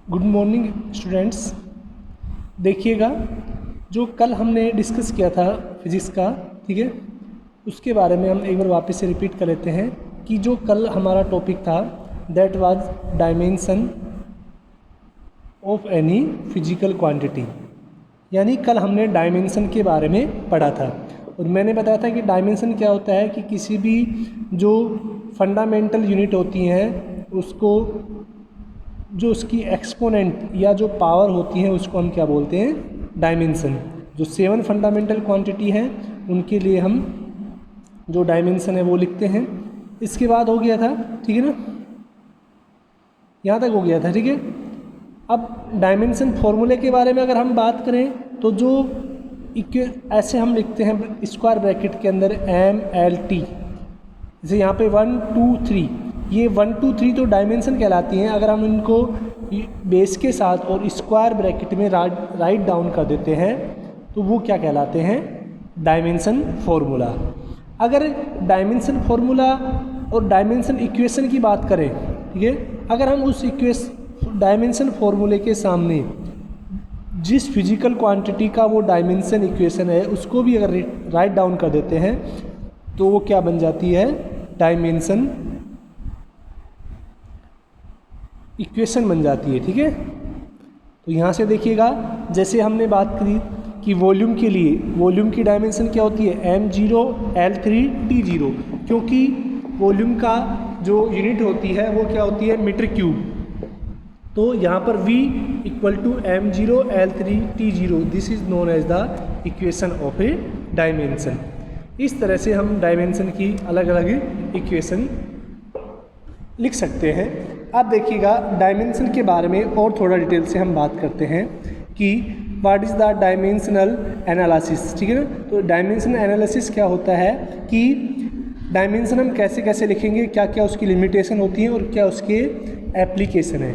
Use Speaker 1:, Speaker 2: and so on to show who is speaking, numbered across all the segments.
Speaker 1: Good morning students. देखिएगा, जो कल हमने डिस्कस किया था फिज़िक्स का, ठीक है, उसके बारे में हम एक बार वापस से रिपीट कर लेते हैं कि जो कल हमारा टॉपिक था that was dimension of any physical quantity. यानी कल हमने डायमेंशन के बारे में पढ़ा था और मैंने बताया था कि डायमेंशन क्या होता है कि किसी भी जो फंडामेंटल यूनिट होती हैं उसको, जो उसकी एक्सपोनेंट या जो पावर होती है उसको हम क्या बोलते हैं, डायमेंशन। जो 7 फंडामेंटल क्वांटिटी हैं उनके लिए हम जो डायमेंशन है वो लिखते हैं। इसके बाद हो गया था, ठीक है ना, यहाँ तक हो गया था, ठीक है। अब डायमेंशन फॉर्मूले के बारे में अगर हम बात करें तो जो ऐसे हम लिखते हैं स्क्वायर ब्रैकेट के अंदर MLT, जैसे यहाँ पे 1 2 3, ये 1 2 3 तो डायमेंशन कहलाती हैं। अगर हम इनको बेस के साथ और स्क्वायर ब्रैकेट में राइट डाउन कर देते हैं तो वो क्या कहलाते हैं, डायमेंशन फॉर्मूला। अगर डायमेंशन फॉर्मूला और डायमेंशन इक्वेशन की बात करें, ठीक है, अगर हम उस डायमेंशन फॉर्मूले के सामने जिस फिजिकल क्वांटिटी का वो डायमेंशन इक्वेशन है उसको भी अगर राइट डाउन कर देते हैं तो वो क्या बन जाती है, डायमेंशन इक्वेशन बन जाती है, ठीक है। तो यहाँ से देखिएगा, जैसे हमने बात करी कि वॉल्यूम के लिए, वॉल्यूम की डायमेंशन क्या होती है, M0 L3 T0, क्योंकि वॉल्यूम का जो यूनिट होती है वो क्या होती है, मीटर क्यूब। तो यहाँ पर V = M0 L3 T0, this is known as the equation of a dimension. इस तरह से हम डायमेंशन की अलग अलग इक्वेशन लिख सकते हैं। अब देखिएगा, डायमेंशन के बारे में और थोड़ा डिटेल से हम बात करते हैं कि what is the dimensional analysis, ठीक है ना। तो डायमेंशनल एनालिसिस क्या होता है कि डायमेंशन हम कैसे कैसे लिखेंगे, क्या क्या उसकी लिमिटेशन होती है और क्या उसके एप्लीकेशन है।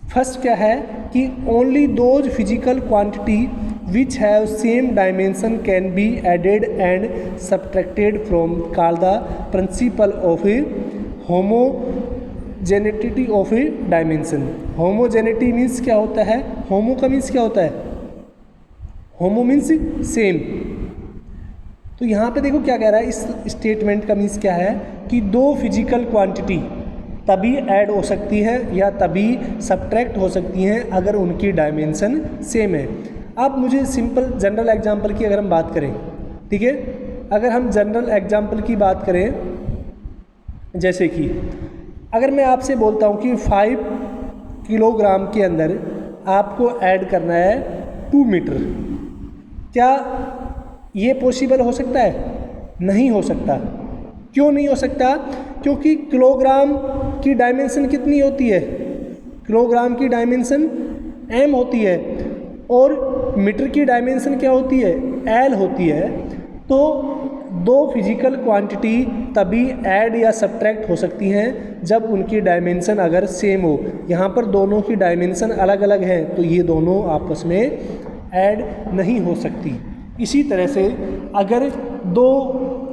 Speaker 1: फर्स्ट क्या है कि only those physical quantity which have same dimension can be added and subtracted from called the principle of homogeneity of a dimension. Homogeneity means क्या होता है, होमो का मीन्स क्या होता है, होमो मीन्स सेम। तो यहाँ पे देखो क्या कह रहा है, इस स्टेटमेंट का मीन्स क्या है कि दो फिजिकल क्वांटिटी तभी ऐड हो सकती है या तभी सब्ट्रैक्ट हो सकती हैं अगर उनकी डायमेंशन सेम है। अब मुझे सिंपल जनरल एग्जांपल की अगर हम बात करें, ठीक है, अगर हम जनरल एग्जांपल की बात करें, जैसे कि अगर मैं आपसे बोलता हूँ कि 5 किलोग्राम के अंदर आपको ऐड करना है 2 मीटर, क्या ये पॉसिबल हो सकता है? नहीं हो सकता। क्यों नहीं हो सकता? क्योंकि किलोग्राम की डायमेंशन कितनी होती है, किलोग्राम की डायमेंशन m होती है और मीटर की डायमेंशन क्या होती है, l होती है। तो दो फिजिकल क्वांटिटी तभी ऐड या सब्ट्रैक्ट हो सकती हैं जब उनकी डायमेंशन अगर सेम हो। यहाँ पर दोनों की डायमेंशन अलग अलग है तो ये दोनों आपस में ऐड नहीं हो सकती। इसी तरह से अगर दो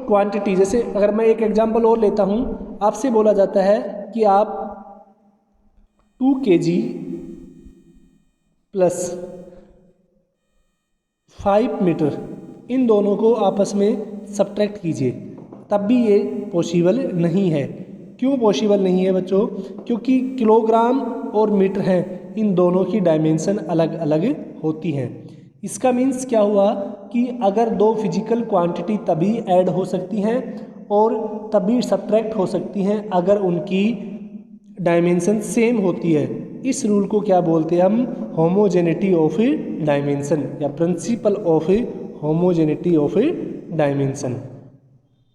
Speaker 1: क्वांटिटी, जैसे अगर मैं एक एग्जांपल और लेता हूँ, आपसे बोला जाता है कि आप 2 kg प्लस 5 मीटर इन दोनों को आपस में सब्ट्रैक्ट कीजिए, तब भी ये पॉसिबल नहीं है। क्यों पॉसिबल नहीं है बच्चों? क्योंकि किलोग्राम और मीटर हैं, इन दोनों की डायमेंशन अलग अलग होती हैं। इसका मीन्स क्या हुआ कि अगर दो फिजिकल क्वांटिटी तभी ऐड हो सकती हैं और तभी सब्ट्रैक्ट हो सकती हैं अगर उनकी डायमेंशन सेम होती है। इस रूल को क्या बोलते हैं हम, होमोजेनिटी ऑफ ए डायमेंशन या principle of A homogeneity of a dimension.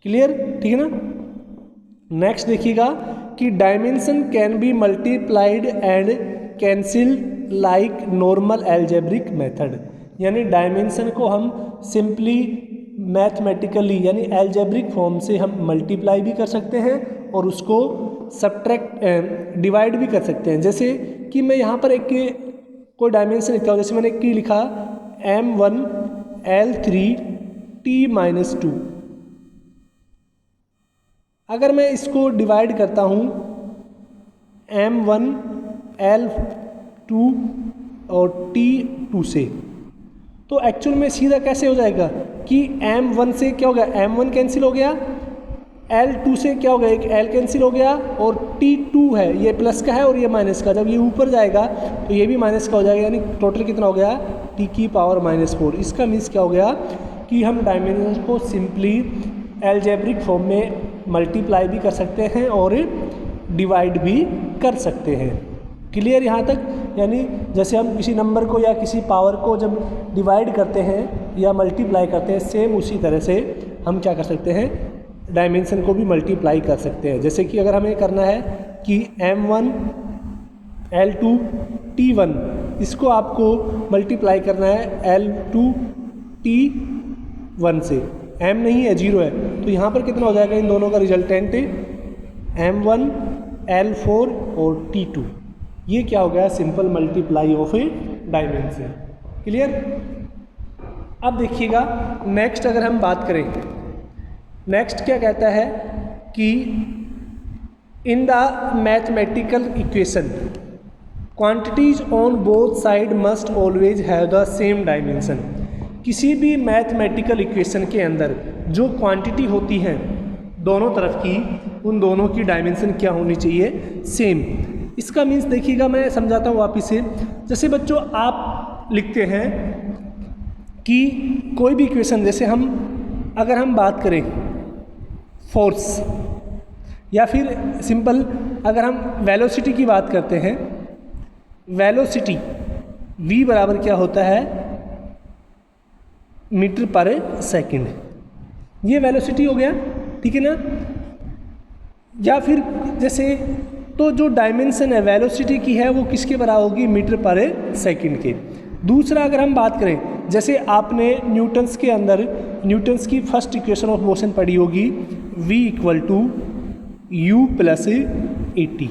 Speaker 1: Clear, ठीक है ना। नेक्स्ट देखिएगा कि dimension can B multiplied and cancel like normal algebraic method. यानी डायमेंशन को हम सिंपली मैथमेटिकली यानी एल्जेब्रिक फॉर्म से हम मल्टीप्लाई भी कर सकते हैं और उसको सब्ट्रैक्ट डिवाइड भी कर सकते हैं। जैसे कि मैं यहाँ पर एक कोई डायमेंशन लिखता हूँ, जैसे मैंने एक लिखा M1 L3 T-2। अगर मैं इसको डिवाइड करता हूँ M1 L 2 और T2 से। तो एक्चुअल में सीधा कैसे हो जाएगा कि M1 से क्या हो गया, M1 कैंसिल हो गया, L2 से क्या हो गया, एक L कैंसिल हो गया, और T2 है, ये प्लस का है और ये माइनस का, जब ये ऊपर जाएगा तो ये भी माइनस का हो जाएगा, यानी टोटल कितना हो गया, T⁻⁻4। इसका मीन्स क्या हो गया कि हम डायमेंशन को सिंपली एल्जेब्रिक फॉर्म में मल्टीप्लाई भी कर सकते हैं और डिवाइड भी कर सकते हैं। क्लियर यहाँ तक? यानी जैसे हम किसी नंबर को या किसी पावर को जब डिवाइड करते हैं या मल्टीप्लाई करते हैं, सेम उसी तरह से हम क्या कर सकते हैं, डायमेंशन को भी मल्टीप्लाई कर सकते हैं। जैसे कि अगर हमें करना है कि M1 L2 T1, इसको आपको मल्टीप्लाई करना है L2 T1 से, M नहीं है, 0 है, तो यहाँ पर कितना हो जाएगा, इन दोनों का रिजल्टेंट M1 L4 और T2। ये क्या हो गया, simple multiply of a dimension. Clear? अब देखिएगा नेक्स्ट अगर हम बात करें, नेक्स्ट क्या कहता है कि in the mathematical equation quantities on both side must always have the same dimension. किसी भी मैथमेटिकल इक्वेशन के अंदर जो क्वांटिटी होती हैं दोनों तरफ की, उन दोनों की डायमेंशन क्या होनी चाहिए, सेम। इसका मीन्स देखिएगा, मैं समझाता हूँ वापिस से। जैसे बच्चों आप लिखते हैं कि कोई भी इक्वेशन, जैसे अगर हम बात करें फोर्स, या फिर सिंपल अगर हम वेलोसिटी की बात करते हैं, वेलोसिटी v बराबर क्या होता है, मीटर पर सेकंड, ये वेलोसिटी हो गया, ठीक है ना। या फिर जैसे तो जो डायमेंशन है वेलोसिटी की है वो किसके बराबर होगी, मीटर पर सेकंड के। दूसरा अगर हम बात करें, जैसे आपने न्यूटन्स के अंदर न्यूटन्स की फर्स्ट इक्वेशन ऑफ मोशन पढ़ी होगी, v = u + at।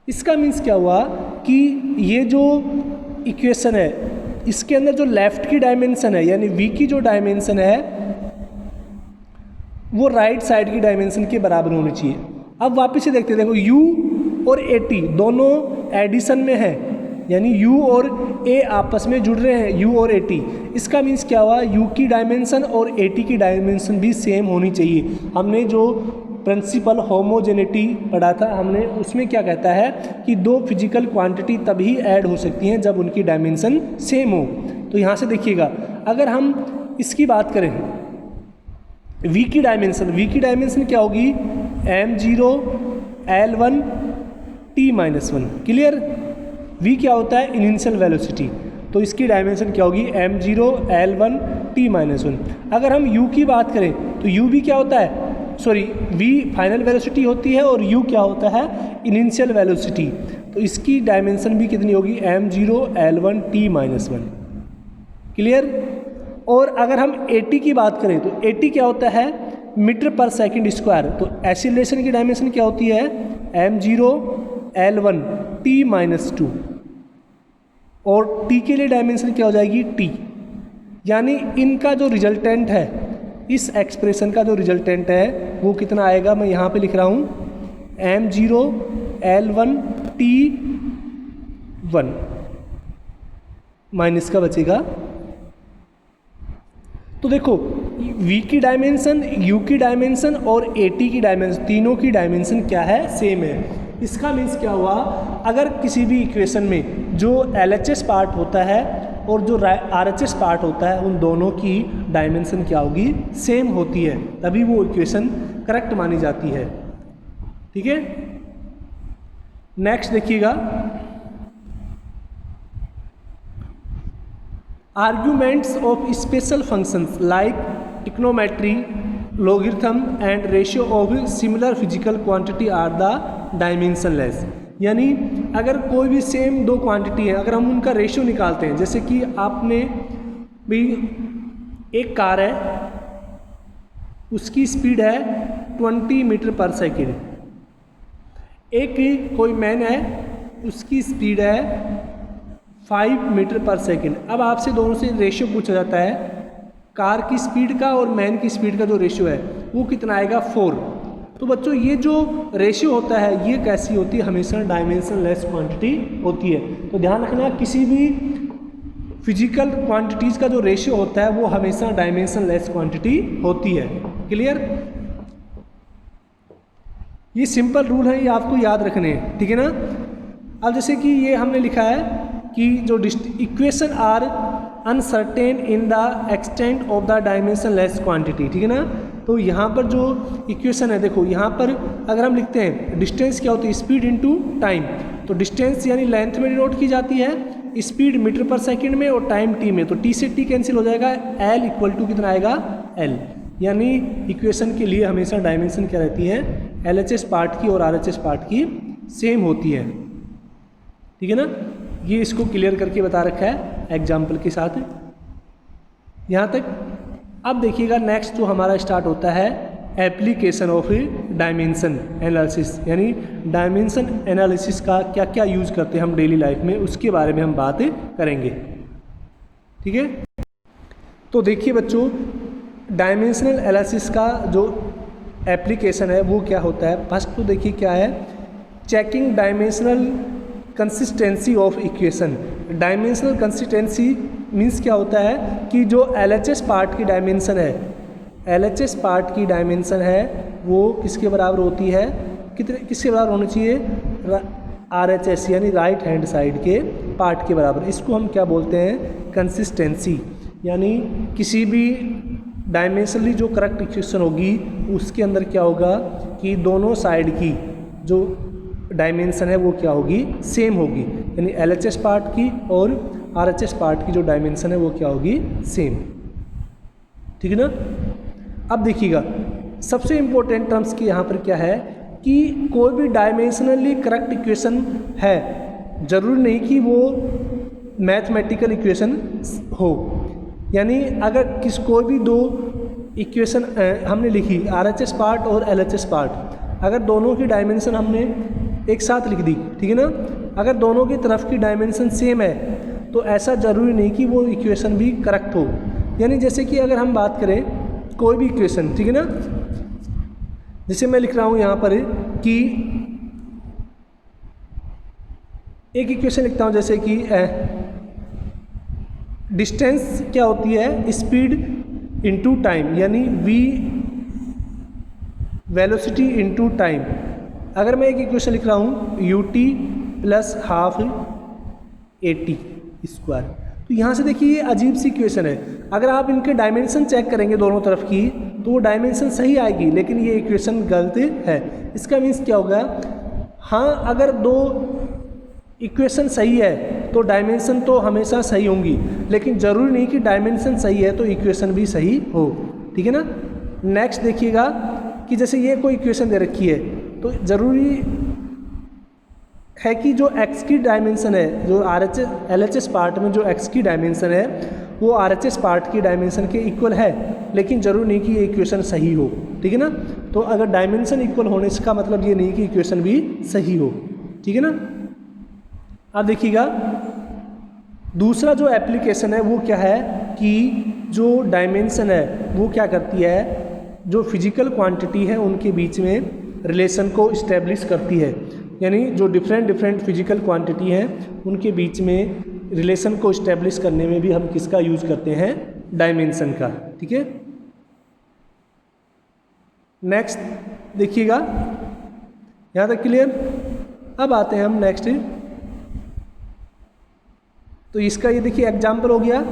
Speaker 1: इसका मीन्स क्या हुआ कि ये जो इक्वेशन है इसके अंदर जो लेफ़्ट की डायमेंशन है, यानी v की जो डायमेंशन है वो राइट साइड की डायमेंशन के बराबर होनी चाहिए। अब वापस से देखते हैं, देखो u और at दोनों एडिशन में है, यानी u और a आपस में जुड़ रहे हैं, u और at। इसका मीन्स क्या हुआ, u की डायमेंशन और at की डायमेंशन भी सेम होनी चाहिए। हमने जो प्रिंसिपल होमोजेनिटी पढ़ा था, हमने उसमें क्या कहता है कि दो फिजिकल क्वांटिटी तभी ऐड हो सकती हैं जब उनकी डायमेंशन सेम हो। तो यहाँ से देखिएगा, अगर हम इसकी बात करें v की डायमेंशन क्या होगी, m0 L1 T-1। Clear? v क्या होता है, इनिशियल वेलोसिटी, तो इसकी डायमेंशन क्या होगी, m0 L1 T-1। अगर हम u की बात करें तो u भी क्या होता है, v फाइनल वेलोसिटी होती है और u क्या होता है, इनिशियल वेलोसिटी, तो इसकी डायमेंशन भी कितनी होगी, m0 L1 T-1। क्लियर? और अगर हम at की बात करें तो at क्या होता है, मीटर पर सेकंड स्क्वायर, तो एक्सीलरेशन की डायमेंशन क्या होती है, m0 L1 T-2, और t के लिए डायमेंशन क्या हो जाएगी, t। यानी इनका जो रिजल्टेंट है, इस एक्सप्रेशन का जो रिजल्टेंट है वो कितना आएगा, मैं यहाँ पे लिख रहा हूँ m0 L1 T1 माइनस का बचेगा। तो देखो v की डायमेंशन, u की डायमेंशन और at की डायमेंशन, तीनों की डायमेंशन क्या है, सेम है। इसका मीन्स क्या हुआ, अगर किसी भी इक्वेशन में जो LHS पार्ट होता है और जो RHS पार्ट होता है, उन दोनों की डायमेंशन क्या होगी, सेम होती है, तभी वो इक्वेशन करेक्ट मानी जाती है। ठीक है, नेक्स्ट देखिएगा, arguments of special functions like trigonometry, logarithm and ratio of similar physical quantity are the dimensionless. यानी अगर कोई भी सेम दो क्वांटिटी है, अगर हम उनका रेशियो निकालते हैं, जैसे कि आपने भी एक कार है, उसकी स्पीड है 20 मीटर पर सेकेंड, एक कोई मैन है उसकी स्पीड है 5 मीटर पर सेकेंड। अब आपसे दोनों से रेशियो पूछा जाता है, कार की स्पीड का और मैन की स्पीड का जो रेशियो है वो कितना आएगा, 4। तो बच्चों ये जो रेशियो होता है ये कैसी होती है, हमेशा डायमेंशनलेस क्वांटिटी होती है। तो ध्यान रखना, किसी भी फिजिकल क्वांटिटीज़ का जो रेशियो होता है वो हमेशा डायमेंशनलेस क्वांटिटी होती है। क्लियर? ये सिंपल रूल है, ये आपको याद रखने हैं, ठीक है ना। अब जैसे कि ये हमने लिखा है कि जो equation are uncertain in the extent of the dimensionless quantity, ठीक है ना। तो यहाँ पर जो इक्वेशन है, देखो यहाँ पर अगर हम लिखते हैं डिस्टेंस क्या होती है, स्पीड इनटू टाइम। तो डिस्टेंस यानी लेंथ में डिनोट की जाती है, स्पीड मीटर पर सेकंड में और टाइम टी में। तो टी से टी कैंसिल हो जाएगा, एल इक्वल टू कितना आएगा, एल। यानी इक्वेशन के लिए हमेशा डायमेंशन क्या रहती है, एलएचएस पार्ट की और आरएचएस पार्ट की सेम होती है, ठीक है ना। ये इसको क्लियर करके बता रखा है एग्जाम्पल के साथ यहाँ तक। अब देखिएगा नेक्स्ट जो हमारा स्टार्ट होता है एप्लीकेशन ऑफ डायमेंशन एनालिसिस, यानी डायमेंशन एनालिसिस का क्या क्या यूज़ करते हैं हम डेली लाइफ में, उसके बारे में हम बात करेंगे, ठीक है। तो देखिए बच्चों, डायमेंशनल एनालिसिस का जो एप्लीकेशन है वो क्या होता है। फर्स्ट तो देखिए क्या है, checking dimensional consistency of equation. Dimensional consistency means क्या होता है कि जो एलएचएस पार्ट की डायमेंशन है, एलएचएस पार्ट की डायमेंशन है वो किसके बराबर होती है, किसके बराबर होनी चाहिए, आरएचएस यानी राइट हैंड साइड के पार्ट के बराबर। इसको हम क्या बोलते हैं, कंसिस्टेंसी। यानी किसी भी डायमेंशनली जो करेक्ट इक्वेशन होगी उसके अंदर क्या होगा कि दोनों साइड की जो डायमेंशन है वो क्या होगी, सेम होगी। यानी एलएचएस पार्ट की और आरएचएस पार्ट की जो डायमेंशन है वो क्या होगी, सेम, ठीक है ना। अब देखिएगा सबसे इम्पोर्टेंट टर्म्स की यहाँ पर क्या है कि कोई भी डायमेंशनली करेक्ट इक्वेशन है, ज़रूरी नहीं कि वो मैथमेटिकल इक्वेशन हो। यानी अगर कोई भी दो इक्वेशन हमने लिखी, आरएचएस पार्ट और एलएचएस पार्ट, अगर दोनों की डायमेंशन हमने एक साथ लिख दी, ठीक है ना, अगर दोनों की तरफ की डायमेंशन सेम है तो ऐसा ज़रूरी नहीं कि वो इक्वेशन भी करेक्ट हो। यानी जैसे कि अगर हम बात करें कोई भी इक्वेशन, ठीक है ना, जैसे मैं लिख रहा हूँ यहाँ पर कि एक इक्वेशन लिखता हूँ जैसे कि डिस्टेंस क्या होती है, स्पीड इनटू टाइम, यानी v वेलोसिटी इनटू टाइम। अगर मैं एक इक्वेशन लिख रहा हूँ ut plus half at square, तो यहाँ से देखिए ये अजीब सी इक्वेशन है। अगर आप इनके डायमेंशन चेक करेंगे दोनों तरफ की तो वो डायमेंशन सही आएगी, लेकिन ये इक्वेशन गलत है। इसका मीन्स क्या होगा, हाँ अगर दो इक्वेशन सही है तो डायमेंशन तो हमेशा सही होंगी, लेकिन ज़रूरी नहीं कि डायमेंशन सही है तो इक्वेशन भी सही हो, ठीक है ना। नेक्स्ट देखिएगा कि जैसे ये कोई इक्वेशन दे रखी है तो ज़रूरी है कि जो x की डायमेंशन है, जो LHS पार्ट में जो x की डायमेंशन है वो RHS पार्ट की डायमेंशन के इक्वल है, लेकिन ज़रूरी नहीं कि ये इक्वेशन सही हो, ठीक है ना। तो अगर डायमेंशन इक्वल होने का मतलब ये नहीं कि इक्वेशन भी सही हो, ठीक है ना। अब देखिएगा दूसरा जो एप्लीकेशन है वो क्या है कि जो डायमेंशन है वो क्या करती है, जो फिजिकल क्वांटिटी है उनके बीच में रिलेशन को इस्टेब्लिश करती है। यानी जो डिफरेंट फिजिकल क्वांटिटी हैं उनके बीच में रिलेशन को इस्टेब्लिश करने में भी हम किसका यूज़ करते हैं, डायमेंशन का, ठीक है। नेक्स्ट देखिएगा, यहाँ तक क्लियर। अब आते हैं हम नेक्स्ट, तो इसका ये देखिए एग्जाम्पल हो गया।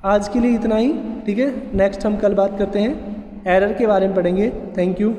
Speaker 1: आज के लिए इतना ही, ठीक है। नेक्स्ट हम कल बात करते हैं, एरर के बारे में पढ़ेंगे। Thank you.